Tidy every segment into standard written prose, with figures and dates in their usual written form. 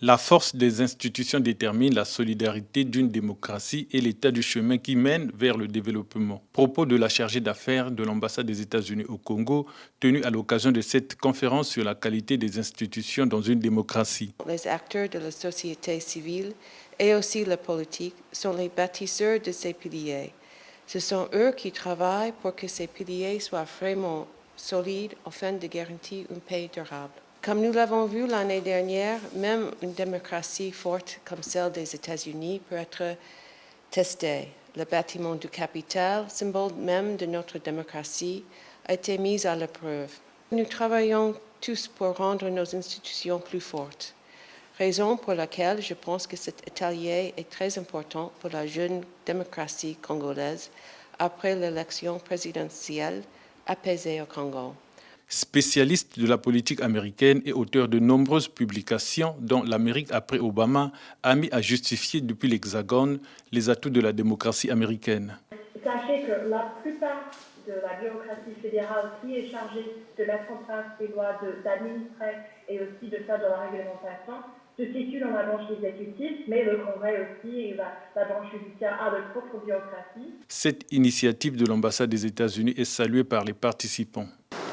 La force des institutions détermine la solidarité d'une démocratie et l'état du chemin qui mène vers le développement. Propos de la chargée d'affaires de l'ambassade des États-Unis au Congo, tenue à l'occasion de cette conférence sur la qualité des institutions dans une démocratie. Les acteurs de la société civile et aussi la politique sont les bâtisseurs de ces piliers. Ce sont eux qui travaillent pour que ces piliers soient vraiment solides afin de garantir une paix durable. Comme nous l'avons vu l'année dernière, même une démocratie forte comme celle des États-Unis peut être testée. Le bâtiment du Capitole, symbole même de notre démocratie, a été mis à l'épreuve. Nous travaillons tous pour rendre nos institutions plus fortes. Raison pour laquelle je pense que cet atelier est très important pour la jeune démocratie congolaise après l'élection présidentielle apaisée au Congo. Spécialiste de la politique américaine et auteur de nombreuses publications dont l'Amérique après Obama a mis à justifier depuis l'Hexagone les atouts de la démocratie américaine. Sachez que la plupart de la bureaucratie fédérale qui est chargée de mettre en place des lois, d'administrer et aussi de faire de la réglementation se situe dans la branche exécutive, mais le Congrès aussi et la branche judiciaire a leur propre bureaucratie. Cette initiative de l'ambassade des États-Unis est saluée par les participants.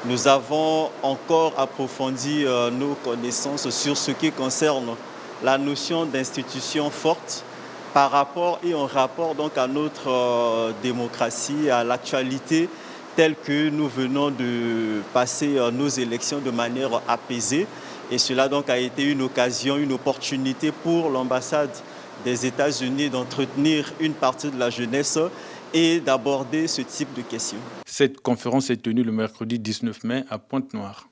Nous avons encore approfondi nos connaissances sur ce qui concerne la notion d'institution forte par rapport et en rapport donc à notre démocratie, à l'actualité telle que nous venons de passer nos élections de manière apaisée. Et cela donc a été une occasion, une opportunité pour l'ambassade des États-Unis d'entretenir une partie de la jeunesse et d'aborder ce type de questions. Cette conférence est tenue le mercredi 19 mai à Pointe-Noire.